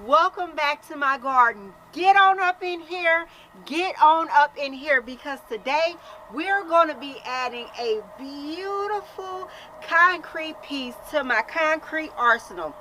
Welcome back to my garden. Get on up in here, because today we're going to be adding a beautiful concrete piece to my concrete arsenal.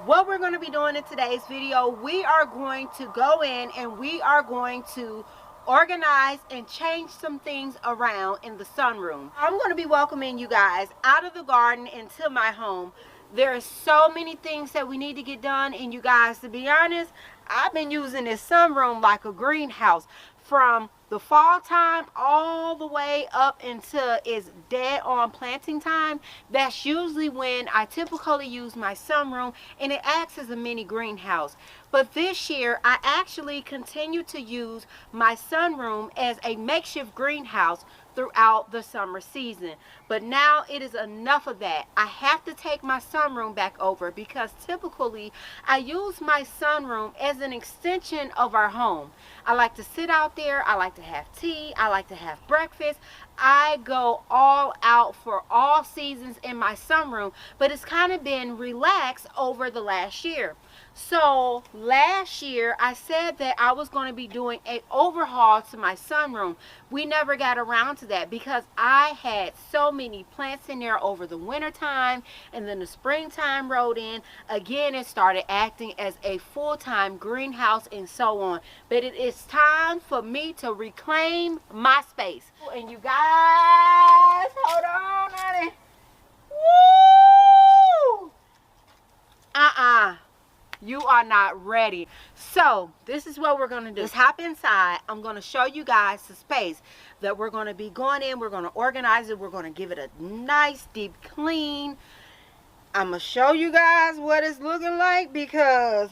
What we're going to be doing in today's video, we are going to go in and we are going to organize and change some things around in the sunroom. I'm going to be welcoming you guys out of the garden into my home. There are so many things that we need to get done, and you guys, to be honest, I've been using this sunroom like a greenhouse from the fall time all the way up until it's dead on planting time. That's usually when I typically use my sunroom, and it acts as a mini greenhouse. But this year I actually continue to use my sunroom as a makeshift greenhouse throughout the summer season. But now it is enough of that. I have to take my sunroom back over because typically I use my sunroom as an extension of our home. I like to sit out there, I like to have tea, I like to have breakfast. I go all out for all seasons in my sunroom, but it's kind of been relaxed over the last year. So last year I said that I was going to be doing an overhaul to my sunroom. We never got around to that because I had so many plants in there over the winter time, and then the springtime rolled in. Again, it started acting as a full-time greenhouse and so on. But it is time for me to reclaim my space. And you guys, hold on, honey. Woo! You are not ready. So this is what we're going to do. Let's hop inside. I'm going to show you guys the space that we're going to be going in. We're going to organize it. We're going to give it a nice deep clean. I'm going to show you guys what it's looking like because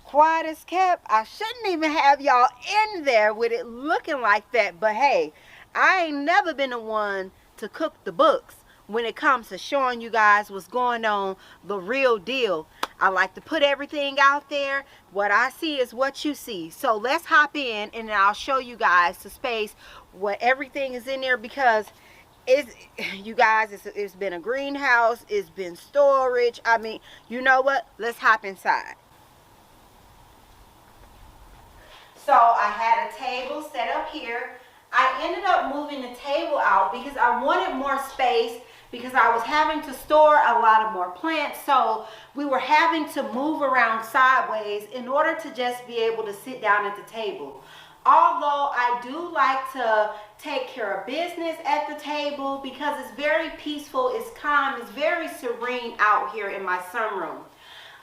quiet as kept, I shouldn't even have y'all in there with it looking like that. But hey, I ain't never been the one to cook the books when it comes to showing you guys what's going on, the real deal. I like to put everything out there. What I see is what you see. So let's hop in and I'll show you guys the space, what everything is in there, because you guys, it's been a greenhouse, it's been storage. I mean, you know what? Let's hop inside. So I had a table set up here. I ended up moving the table out because I wanted more space, because I was having to store a lot of more plants. So we were having to move around sideways in order to just be able to sit down at the table. Although I do like to take care of business at the table because it's very peaceful, it's calm, it's very serene out here in my sunroom.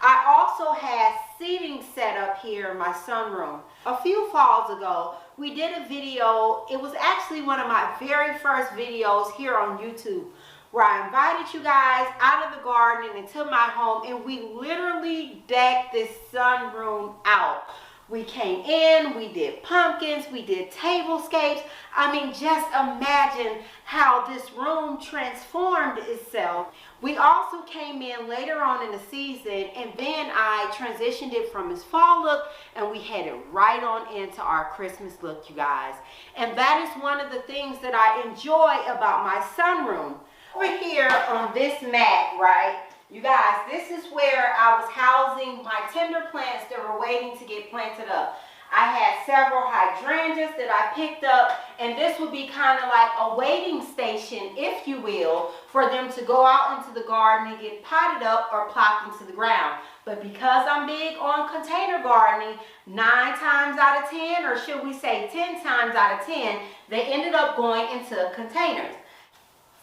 I also had seating set up here in my sunroom. A few falls ago, we did a video. It was actually one of my very first videos here on YouTube, where I invited you guys out of the garden and into my home, and we literally decked this sunroom out. We came in, we did pumpkins, we did tablescapes. I mean, just imagine how this room transformed itself. We also came in later on in the season, and then I transitioned it from its fall look, and we headed right on into our Christmas look, you guys. And that is one of the things that I enjoy about my sunroom. Over here on this mat, right, you guys, this is where I was housing my tender plants that were waiting to get planted up. I had several hydrangeas that I picked up, and this would be kind of like a waiting station, if you will, for them to go out into the garden and get potted up or plopped into the ground. But because I'm big on container gardening, 9 times out of 10, or should we say 10 times out of 10, they ended up going into containers.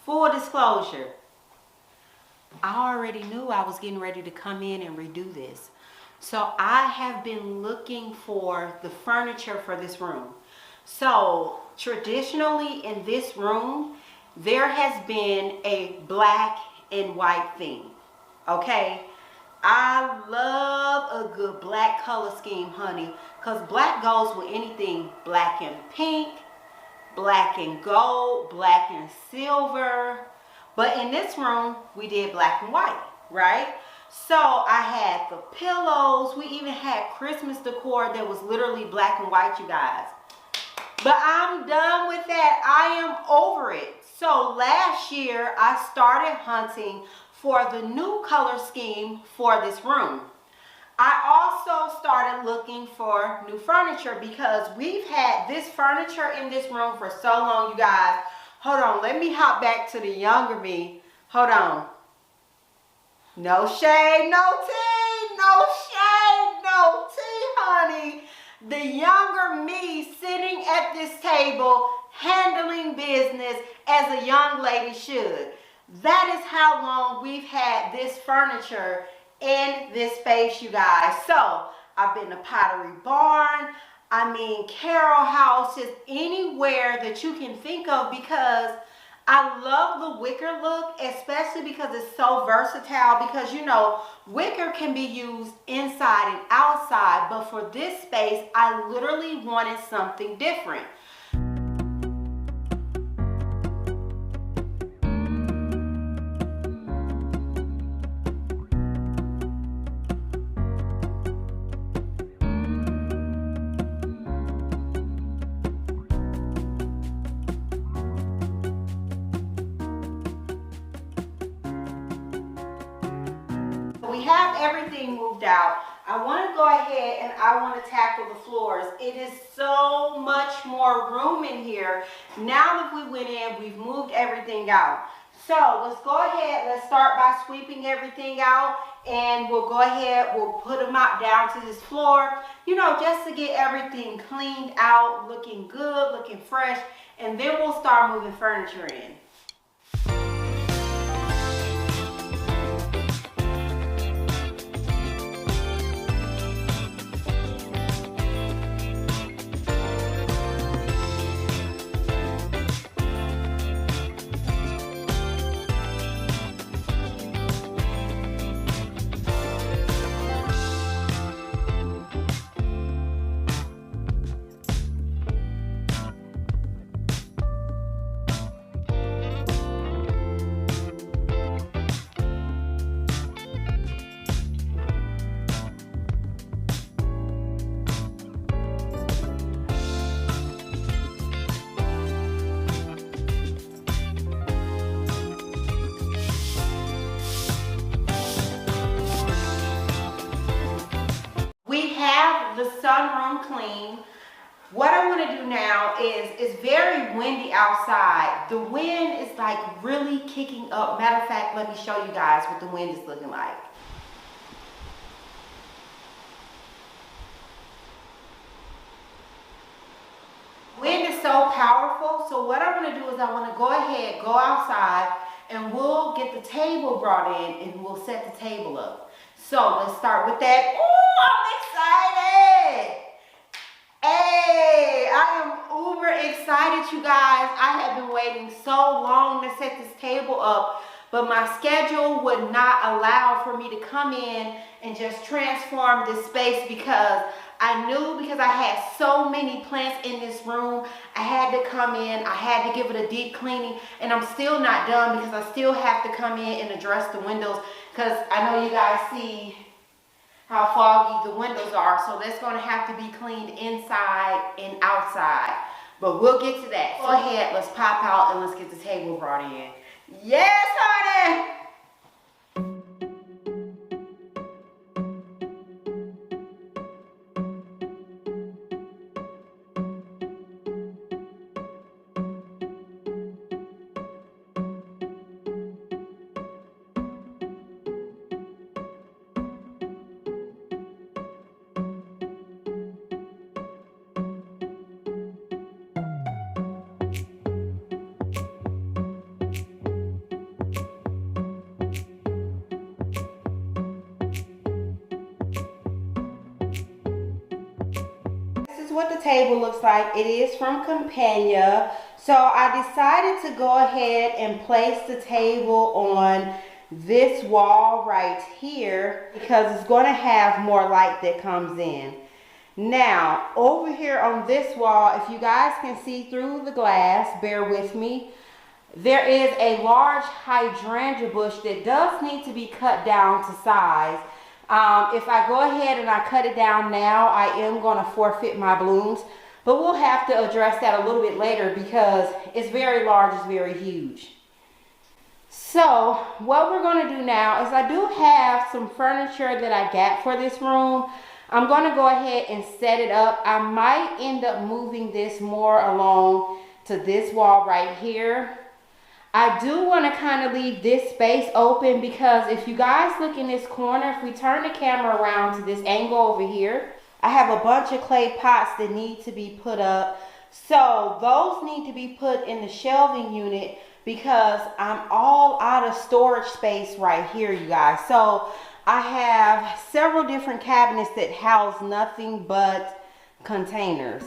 Full disclosure, I already knew I was getting ready to come in and redo this. So I have been looking for the furniture for this room. So traditionally in this room, there has been a black and white theme, okay? I love a good black color scheme, honey, because black goes with anything. Black and pink, black and gold, black and silver. But in this room, we did black and white, right? So I had the pillows. We even had Christmas decor that was literally black and white, you guys. But I'm done with that. I am over it. So last year, I started hunting for the new color scheme for this room. I also started looking for new furniture because we've had this furniture in this room for so long, you guys. Hold on, let me hop back to the younger me. Hold on. No shade, no tea, no shade, no tea, honey. The younger me sitting at this table handling business as a young lady should. That is how long we've had this furniture in this space, you guys. So I've been to Pottery Barn, I mean Carol houses, anywhere that you can think of, because I love the wicker look, especially because it's so versatile, because you know, wicker can be used inside and outside, but for this space, I literally wanted something different. We have everything moved out. I want to go ahead and I want to tackle the floors. It is so much more room in here. Now that we went in, we've moved everything out. So let's go ahead, let's start by sweeping everything out, and we'll go ahead, we'll put them out down to this floor, you know, just to get everything cleaned out, looking good, looking fresh, and then we'll start moving furniture in. The sunroom clean. What I want to do now is, it's very windy outside. The wind is like really kicking up. Matter of fact, let me show you guys what the wind is looking like. Wind is so powerful. So what I'm going to do is I want to go ahead, go outside, and we'll get the table brought in and we'll set the table up. So let's start with that. Ooh, I'm excited. Hey, I am uber excited, you guys. I have been waiting so long to set this table up, but my schedule would not allow for me to come in and just transform this space, because I knew, because I had so many plants in this room, I had to come in, I had to give it a deep cleaning, and I'm still not done because I still have to come in and address the windows, because I know you guys see how foggy the windows are, so that's going to have to be cleaned inside and outside. But we'll get to that. Go ahead, let's pop out and let's get the table brought in. Yes, honey! What the table looks like. It is from Campania. So I decided to go ahead and place the table on this wall right here, because it's going to have more light that comes in. Now over here on this wall, if you guys can see through the glass, bear with me, there is a large hydrangea bush that does need to be cut down to size. If I go ahead and I cut it down now, I am going to forfeit my blooms, but we'll have to address that a little bit later because it's very large, it's very huge. So what we're going to do now is I do have some furniture that I got for this room. I'm going to go ahead and set it up. I might end up moving this more along to this wall right here. I do want to kind of leave this space open because if you guys look in this corner, if we turn the camera around to this angle over here, I have a bunch of clay pots that need to be put up. So those need to be put in the shelving unit because I'm all out of storage space right here, you guys. So I have several different cabinets that house nothing but containers.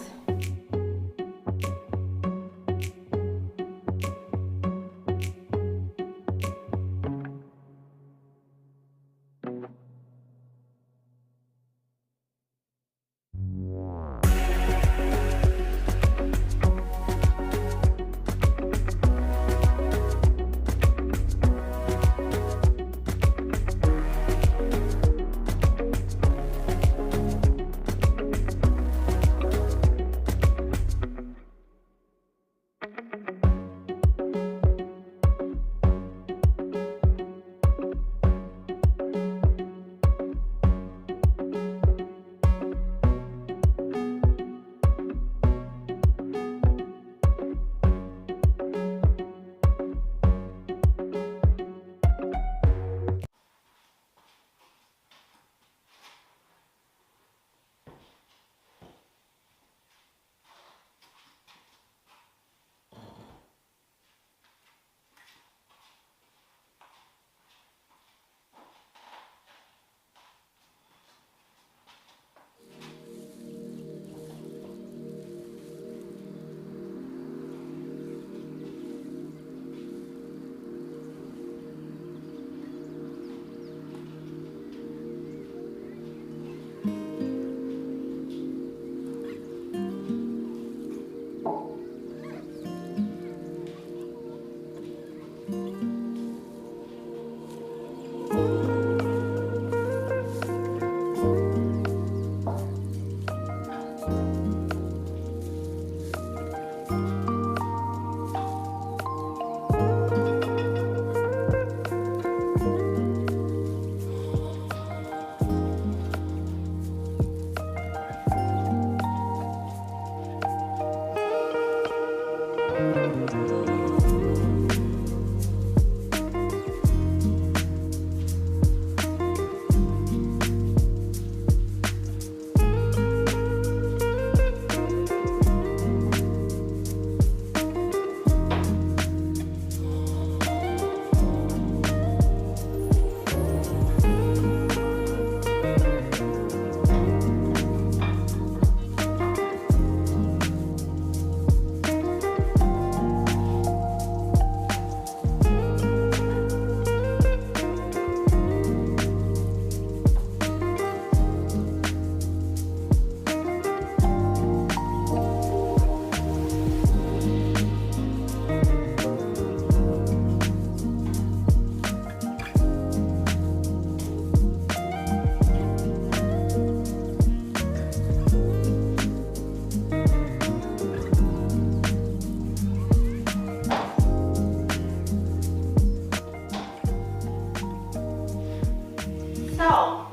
So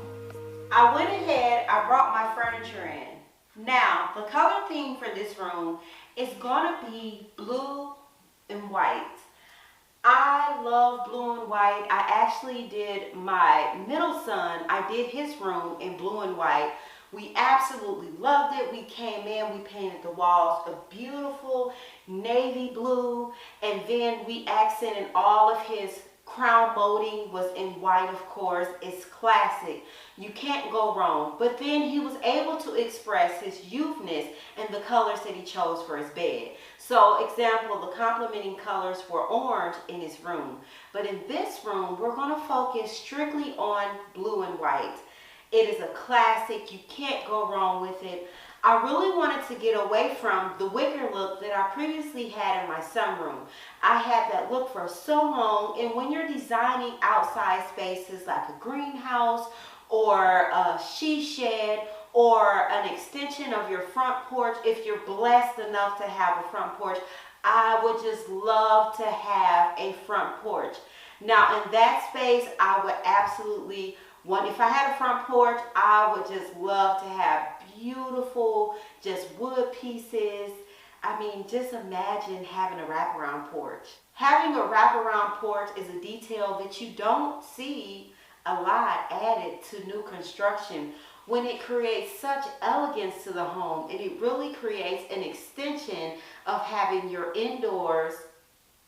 I went ahead, I brought my furniture in. Now, the color theme for this room is gonna be blue and white. I love blue and white. I actually did my middle son, I did his room in blue and white. We absolutely loved it. We came in, we painted the walls a beautiful navy blue, and then we accented all of his crown molding was in white, of course. It's classic. You can't go wrong. But then he was able to express his youthness in the colors that he chose for his bed. So, example, the complementing colors were orange in his room. But in this room, we're going to focus strictly on blue and white. It is a classic. You can't go wrong with it. I really wanted to get away from the wicker look that I previously had in my sunroom. I had that look for so long, and when you're designing outside spaces like a greenhouse or a she shed or an extension of your front porch, if you're blessed enough to have a front porch, I would just love to have a front porch. Now in that space, I would absolutely want, if I had a front porch, I would just love to have beautiful, just wood pieces. I mean, just imagine having a wraparound porch. Having a wraparound porch is a detail that you don't see a lot added to new construction, when it creates such elegance to the home, and it really creates an extension of having your indoors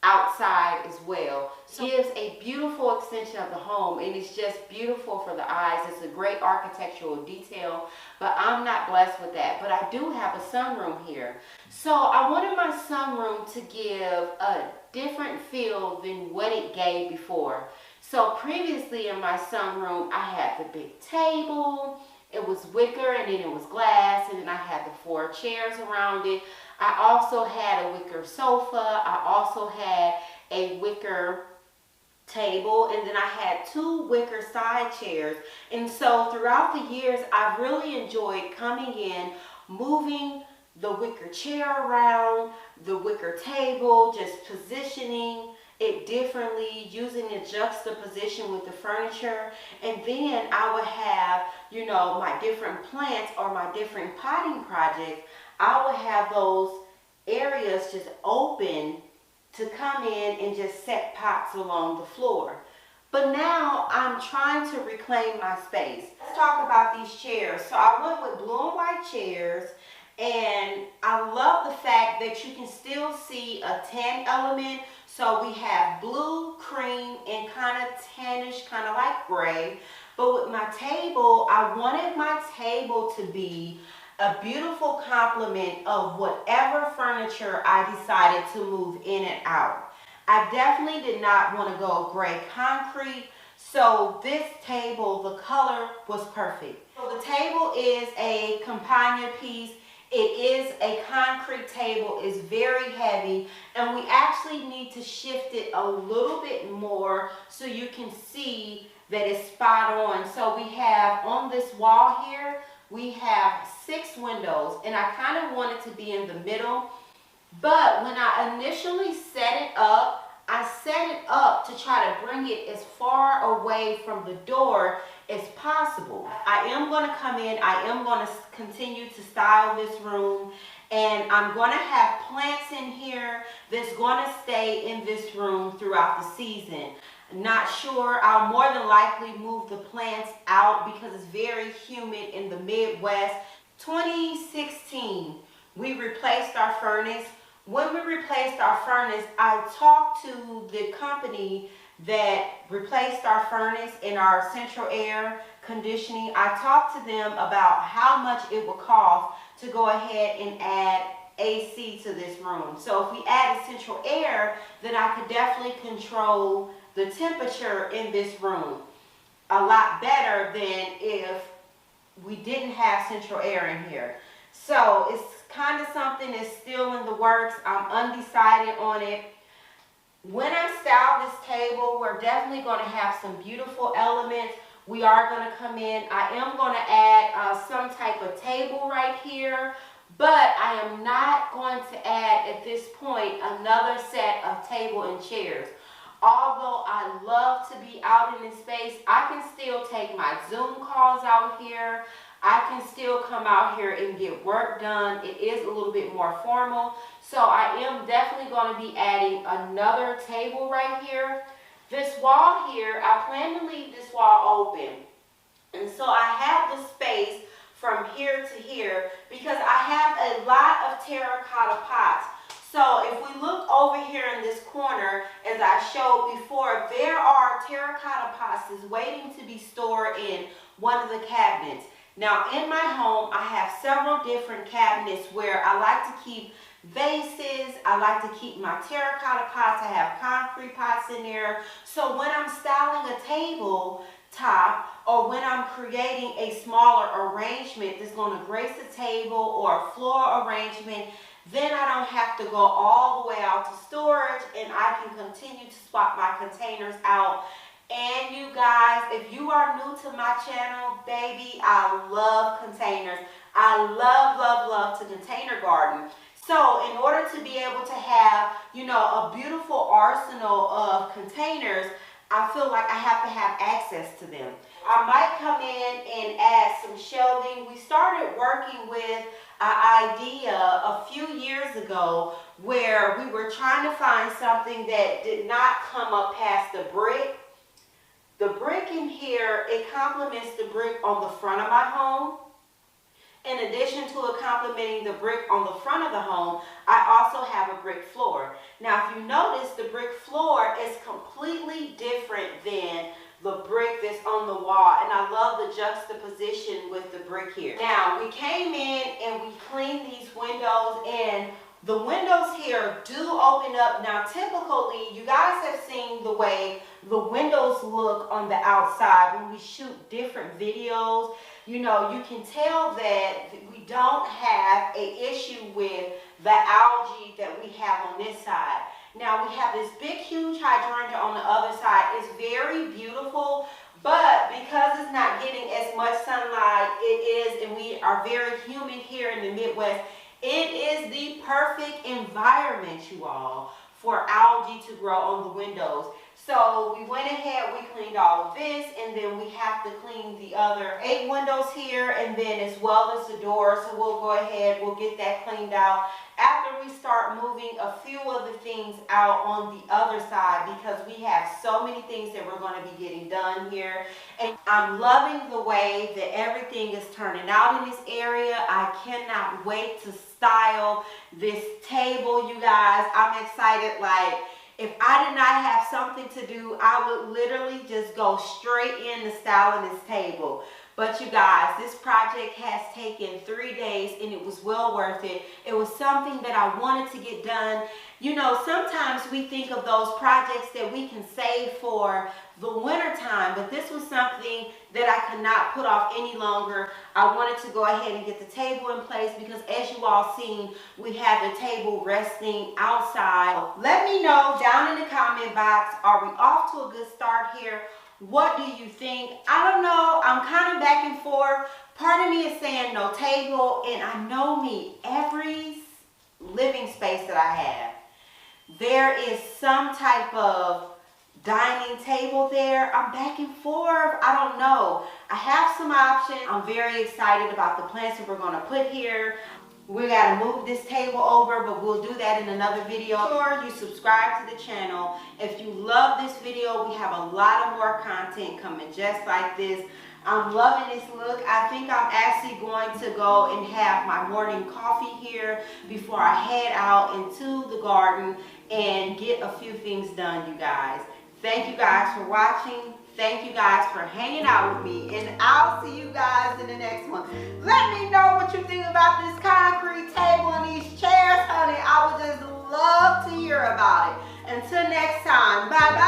outside as well. So it gives a beautiful extension of the home, and it's just beautiful for the eyes. It's a great architectural detail, but I'm not blessed with that. But I do have a sunroom here. So I wanted my sunroom to give a different feel than what it gave before. So previously in my sunroom, I had the big table. It was wicker, and then it was glass, and then I had the 4 chairs around it. I also had a wicker sofa. I also had a wicker table, and then I had 2 wicker side chairs. And so throughout the years, I've really enjoyed coming in, moving the wicker chair around, the wicker table, just positioning it differently, using the juxtaposition with the furniture. And then I would have, you know, my different plants or my different potting projects. I would have those areas just open to come in and just set pots along the floor. But now I'm trying to reclaim my space. Let's talk about these chairs. So I went with blue and white chairs, and I love the fact that you can still see a tan element. So we have blue, cream, and kind of tannish, kind of like gray. But with my table, I wanted my table to be a beautiful complement of whatever furniture I decided to move in and out. I definitely did not want to go gray concrete. So this table, the color was perfect. So the table is a companion piece. It is a concrete table. It's very heavy, and we actually need to shift it a little bit more so you can see that it's spot on. So we have on this wall here, we have 6 windows, and I kind of want it to be in the middle. But when I initially set it up, I set it up to try to bring it as far away from the door as possible. I am going to come in, I am going to continue to style this room, and I'm going to have plants in here that's going to stay in this room throughout the season. Not sure, I'll more than likely move the plants out because it's very humid in the Midwest. 2016, we replaced our furnace. When we replaced our furnace, I talked to the company that replaced our furnace and our central air conditioning. I talked to them about how much it would cost to go ahead and add AC to this room. So if we added central air, then I could definitely control the temperature in this room a lot better than if we didn't have central air in here. So it's kind of something that's still in the works. I'm undecided on it. When I style this table, we're definitely going to have some beautiful elements. We are going to come in. I am going to add some type of table right here, but I am not going to add at this point another set of table and chairs. Although I love to be out in this space, I can still take my Zoom calls out here. I can still come out here and get work done. It is a little bit more formal. So I am definitely going to be adding another table right here. This wall here, I plan to leave this wall open. And so I have the space from here to here because I have a lot of terracotta pots. So if we look over here in this corner, as I showed before, there are terracotta pots that's waiting to be stored in one of the cabinets. Now in my home, I have several different cabinets where I like to keep vases. I like to keep my terracotta pots. I have concrete pots in there. So when I'm styling a table top, or when I'm creating a smaller arrangement that's going to grace a table or a floor arrangement, then I don't have to go all the way out to storage, and I can continue to swap my containers out. And you guys, if you are new to my channel, baby, I love containers. I love to container garden. So in order to be able to have, you know, a beautiful arsenal of containers, I feel like I have to have access to them. I might come in and add some shelving. We started working with an idea a few years ago where we were trying to find something that did not come up past the brick. The brick in here, it complements the brick on the front of my home. In addition to it complementing the brick on the front of the home, I also have a brick floor. Now, if you notice, the brick floor is completely different than the brick that's on the wall, and I love the juxtaposition with the brick here. Now, we came in and we cleaned these windows, and the windows here do open up. Now, typically, you guys have seen the way the windows look on the outside when we shoot different videos. You know, you can tell that we don't have an issue with the algae that we have on this side. Now, we have this big, huge hydrangea on the other side. It's very beautiful, but because it's not getting as much sunlight, it is, and we are very humid here in the Midwest, it is the perfect environment, you all, for algae to grow on the windows. So we went ahead, we cleaned all of this, and then we have to clean the other 8 windows here, and then as well as the doors. So we'll go ahead, we'll get that cleaned out after we start moving a few of the things out on the other side, because we have so many things that we're going to be getting done here. And I'm loving the way that everything is turning out in this area. I cannot wait to style this table, you guys. I'm excited. Like, if I did not have something to do, I would literally just go straight into styling this table. But you guys, this project has taken 3 days, and it was well worth it. It was something that I wanted to get done. You know, sometimes we think of those projects that we can save for the winter time, but this was something that I could not put off any longer. I wanted to go ahead and get the table in place because, as you all seen, we have the table resting outside. Let me know down in the comment box, are we off to a good start here? What do you think? I don't know. I'm kind of back and forth. Part of me is saying no table, and I know me, every living space that I have, there is some type of dining table there. I'm back and forth. I don't know. I have some options. I'm very excited about the plants that we're going to put here. We got to move this table over, but we'll do that in another video. Make sure you subscribe to the channel. If you love this video, we have a lot of more content coming just like this. I'm loving this look. I think I'm actually going to go and have my morning coffee here before I head out into the garden and get a few things done, you guys. Thank you guys for watching. Thank you guys for hanging out with me, and I'll see you guys in the next one. Let me know what you think about this concrete table and these chairs, honey. I would just love to hear about it. Until next time, bye-bye.